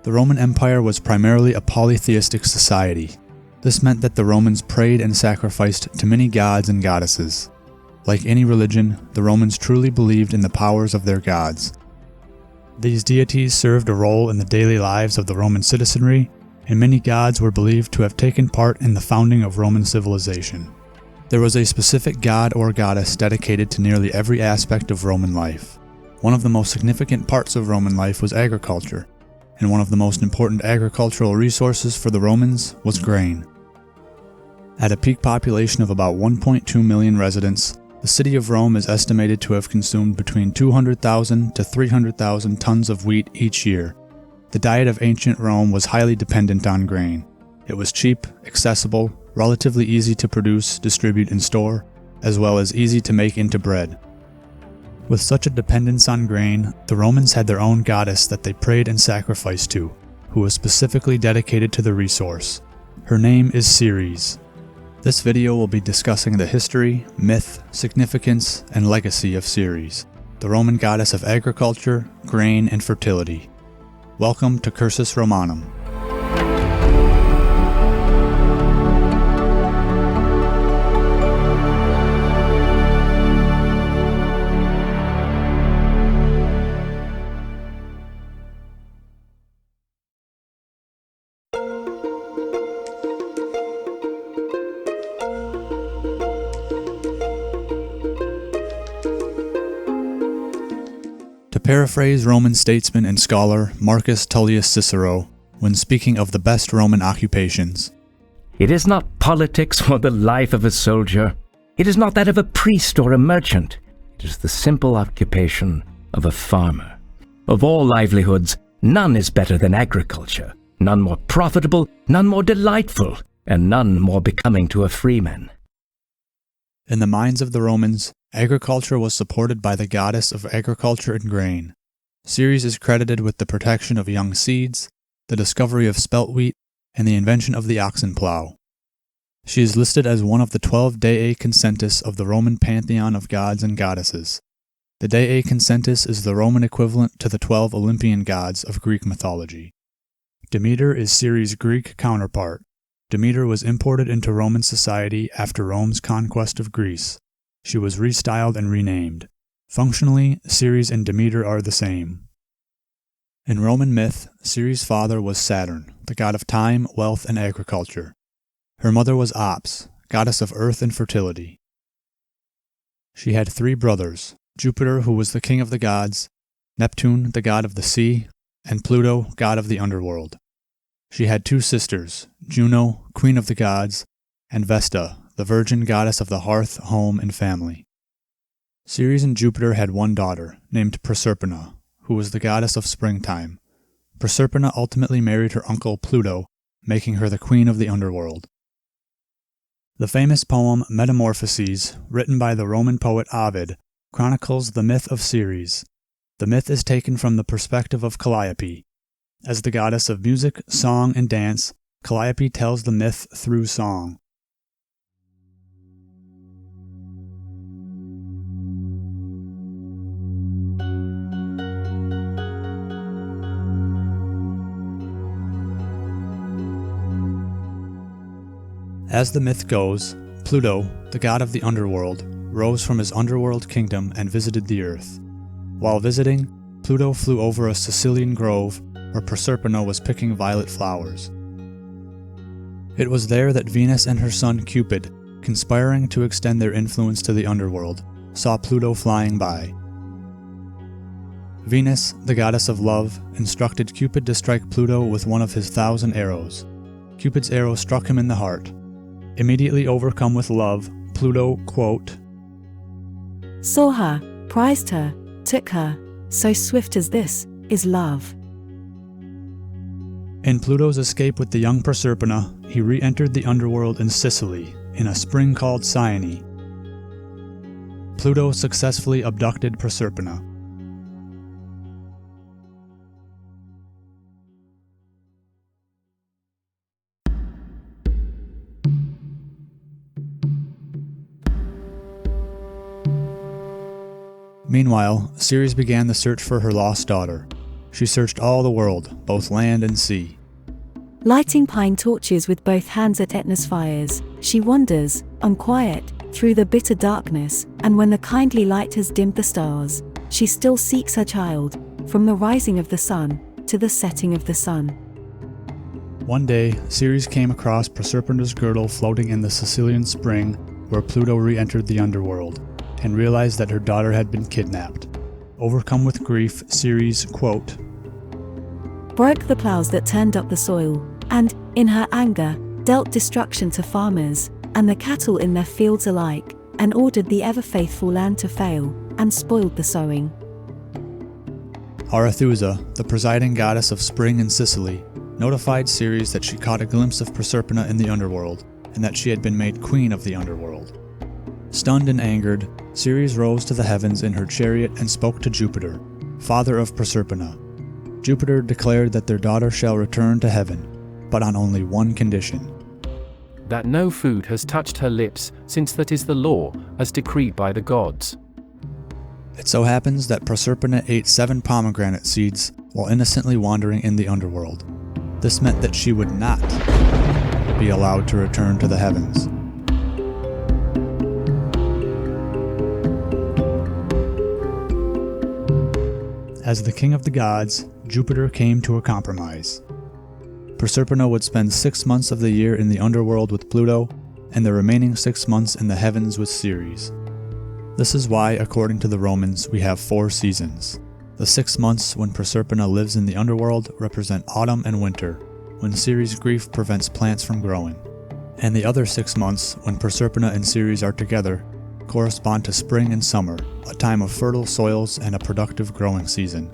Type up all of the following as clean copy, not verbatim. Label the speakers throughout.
Speaker 1: The Roman Empire was primarily a polytheistic society. This meant that the Romans prayed and sacrificed to many gods and goddesses. Like any religion, the Romans truly believed in the powers of their gods. These deities served a role in the daily lives of the Roman citizenry, and many gods were believed to have taken part in the founding of Roman civilization. There was a specific god or goddess dedicated to nearly every aspect of Roman life. One of the most significant parts of Roman life was agriculture, and one of the most important agricultural resources for the Romans was grain. At a peak population of about 1.2 million residents, the city of Rome is estimated to have consumed between 200,000 to 300,000 tons of wheat each year. The diet of ancient Rome was highly dependent on grain. It was cheap, accessible, relatively easy to produce, distribute, and store, as well as easy to make into bread. With such a dependence on grain, the Romans had their own goddess that they prayed and sacrificed to, who was specifically dedicated to the resource. Her name is Ceres. This video will be discussing the history, myth, significance, and legacy of Ceres, the Roman goddess of agriculture, grain, and fertility. Welcome to Cursus Romanum. To paraphrase Roman statesman and scholar Marcus Tullius Cicero, when speaking of the best Roman occupations,
Speaker 2: "It is not politics or the life of a soldier. It is not that of a priest or a merchant. It is the simple occupation of a farmer. Of all livelihoods, none is better than agriculture, none more profitable, none more delightful, and none more becoming to a freeman."
Speaker 1: In the minds of the Romans, agriculture was supported by the goddess of agriculture and grain. Ceres is credited with the protection of young seeds, the discovery of spelt wheat, and the invention of the oxen plow. She is listed as one of the 12 Dei Consentus of the Roman pantheon of gods and goddesses. The Dei Consentus is the Roman equivalent to the 12 Olympian gods of Greek mythology. Demeter is Ceres' Greek counterpart. Demeter was imported into Roman society after Rome's conquest of Greece. She was restyled and renamed. Functionally, Ceres and Demeter are the same. In Roman myth, Ceres' father was Saturn, the god of time, wealth, and agriculture. Her mother was Ops, goddess of earth and fertility. She had 3 brothers, Jupiter, who was the king of the gods, Neptune, the god of the sea, and Pluto, god of the underworld. She had 2 sisters, Juno, queen of the gods, and Vesta, the virgin goddess of the hearth, home, and family. Ceres and Jupiter had 1 daughter, named Proserpina, who was the goddess of springtime. Proserpina ultimately married her uncle Pluto, making her the queen of the underworld. The famous poem Metamorphoses, written by the Roman poet Ovid, chronicles the myth of Ceres. The myth is taken from the perspective of Calliope. As the goddess of music, song, and dance, Calliope tells the myth through song. As the myth goes, Pluto, the god of the underworld, rose from his underworld kingdom and visited the earth. While visiting, Pluto flew over a Sicilian grove where Proserpina was picking violet flowers. It was there that Venus and her son Cupid, conspiring to extend their influence to the underworld, saw Pluto flying by. Venus, the goddess of love, instructed Cupid to strike Pluto with one of his 1,000 arrows. Cupid's arrow struck him in the heart. Immediately overcome with love, Pluto, quote,
Speaker 3: "Saw her, prized her, took her, so swift as this is love."
Speaker 1: In Pluto's escape with the young Proserpina, he re-entered the underworld in Sicily, in a spring called Cyane. Pluto successfully abducted Proserpina. Meanwhile, Ceres began the search for her lost daughter. She searched all the world, both land and sea.
Speaker 3: Lighting pine torches with both hands at Etna's fires, she wanders, unquiet, through the bitter darkness, and when the kindly light has dimmed the stars, she still seeks her child, from the rising of the sun to the setting of the sun.
Speaker 1: One day, Ceres came across Proserpina's girdle floating in the Sicilian spring where Pluto re-entered the underworld, and realized that her daughter had been kidnapped. Overcome with grief, Ceres, quote,
Speaker 3: broke the plows that turned up the soil, and, in her anger, dealt destruction to farmers, and the cattle in their fields alike, and ordered the ever-faithful land to fail, and spoiled the sowing.
Speaker 1: Arethusa, the presiding goddess of spring in Sicily, notified Ceres that she caught a glimpse of Proserpina in the underworld, and that she had been made queen of the underworld. Stunned and angered, Ceres rose to the heavens in her chariot and spoke to Jupiter, father of Proserpina. Jupiter declared that their daughter shall return to heaven, but on only one condition:
Speaker 4: that no food has touched her lips, since that is the law, as decreed by the gods.
Speaker 1: It so happens that Proserpina ate 7 pomegranate seeds while innocently wandering in the underworld. This meant that she would not be allowed to return to the heavens. As the king of the gods, Jupiter came to a compromise. Proserpina would spend 6 months of the year in the underworld with Pluto, and the remaining 6 months in the heavens with Ceres. This is why, according to the Romans, we have 4 seasons. The 6 months when Proserpina lives in the underworld represent autumn and winter, when Ceres' grief prevents plants from growing. And the other 6 months, when Proserpina and Ceres are together, correspond to spring and summer, a time of fertile soils and a productive growing season.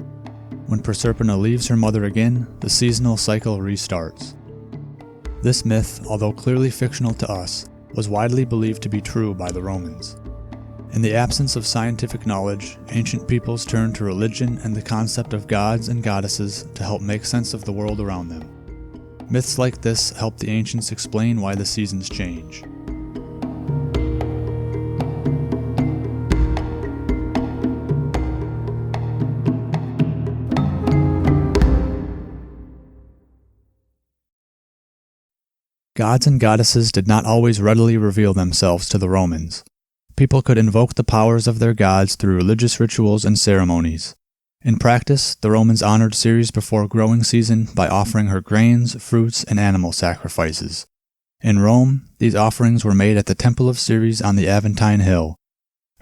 Speaker 1: When Proserpina leaves her mother again, the seasonal cycle restarts. This myth, although clearly fictional to us, was widely believed to be true by the Romans. In the absence of scientific knowledge, ancient peoples turned to religion and the concept of gods and goddesses to help make sense of the world around them. Myths like this help the ancients explain why the seasons change. Gods and goddesses did not always readily reveal themselves to the Romans. People could invoke the powers of their gods through religious rituals and ceremonies. In practice, the Romans honored Ceres before growing season by offering her grains, fruits, and animal sacrifices. In Rome, these offerings were made at the Temple of Ceres on the Aventine Hill.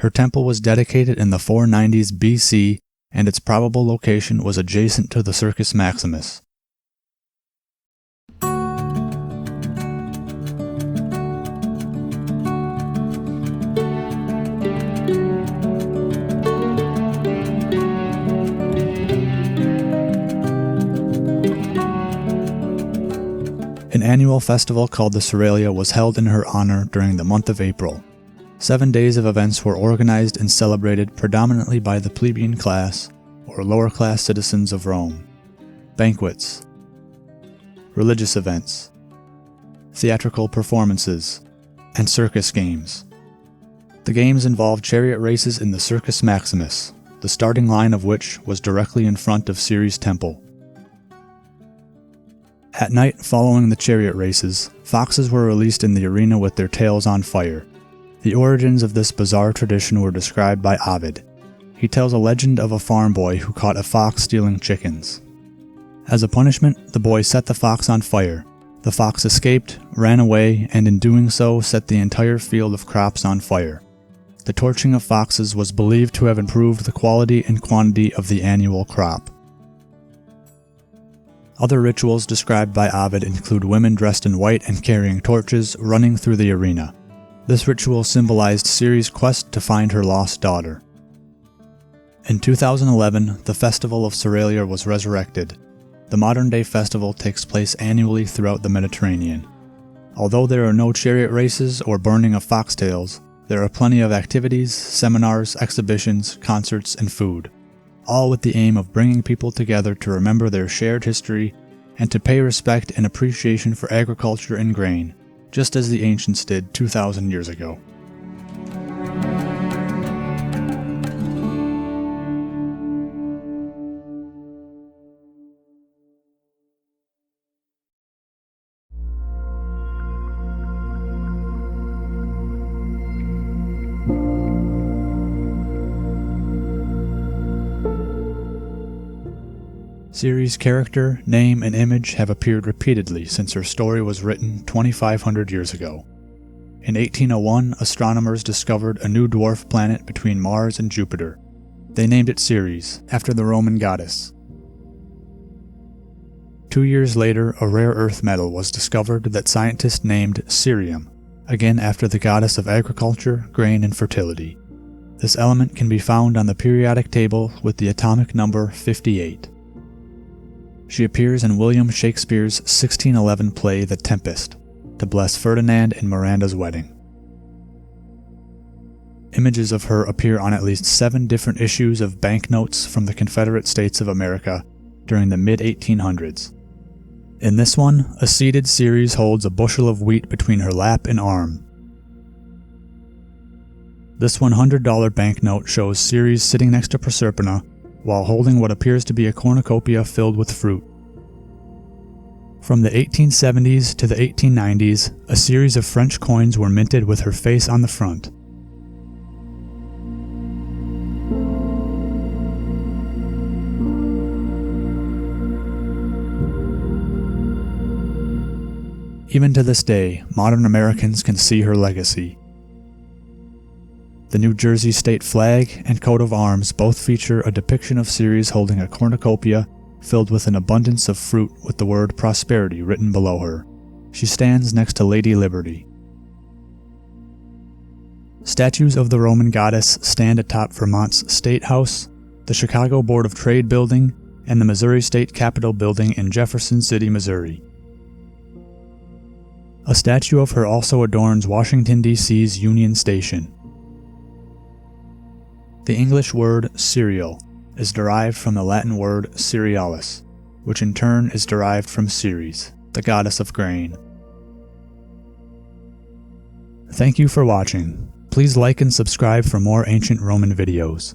Speaker 1: Her temple was dedicated in the 490s BC, and its probable location was adjacent to the Circus Maximus. An annual festival called the Cerealia was held in her honor during the month of April. 7 days of events were organized and celebrated predominantly by the plebeian class, or lower-class citizens of Rome. Banquets, religious events, theatrical performances, and circus games. The games involved chariot races in the Circus Maximus, the starting line of which was directly in front of Ceres' temple. At night following the chariot races, foxes were released in the arena with their tails on fire. The origins of this bizarre tradition were described by Ovid. He tells a legend of a farm boy who caught a fox stealing chickens. As a punishment, the boy set the fox on fire. The fox escaped, ran away, and in doing so set the entire field of crops on fire. The torching of foxes was believed to have improved the quality and quantity of the annual crop. Other rituals described by Ovid include women dressed in white and carrying torches running through the arena. This ritual symbolized Ceres' quest to find her lost daughter. In 2011, the festival of Cerealia was resurrected. The modern-day festival takes place annually throughout the Mediterranean. Although there are no chariot races or burning of foxtails, there are plenty of activities, seminars, exhibitions, concerts, and food, all with the aim of bringing people together to remember their shared history and to pay respect and appreciation for agriculture and grain, just as the ancients did 2,000 years ago. Ceres' character, name, and image have appeared repeatedly since her story was written 2,500 years ago. In 1801, astronomers discovered a new dwarf planet between Mars and Jupiter. They named it Ceres, after the Roman goddess. 2 years later, a rare earth metal was discovered that scientists named cerium, again after the goddess of agriculture, grain, and fertility. This element can be found on the periodic table with the atomic number 58. She appears in William Shakespeare's 1611 play The Tempest, to bless Ferdinand and Miranda's wedding. Images of her appear on at least 7 different issues of banknotes from the Confederate States of America during the mid-1800s. In this one, a seated Ceres holds a bushel of wheat between her lap and arm. This $100 banknote shows Ceres sitting next to Proserpina while holding what appears to be a cornucopia filled with fruit. From the 1870s to the 1890s, a series of French coins were minted with her face on the front. Even to this day, modern Americans can see her legacy. The New Jersey state flag and coat of arms both feature a depiction of Ceres holding a cornucopia filled with an abundance of fruit with the word prosperity written below her. She stands next to Lady Liberty. Statues of the Roman goddess stand atop Vermont's State House, the Chicago Board of Trade building, and the Missouri State Capitol building in Jefferson City, Missouri. A statue of her also adorns Washington, D.C.'s Union Station. The English word cereal is derived from the Latin word cerealis, which in turn is derived from Ceres, the goddess of grain. Thank you for watching. Please like and subscribe for more ancient Roman videos.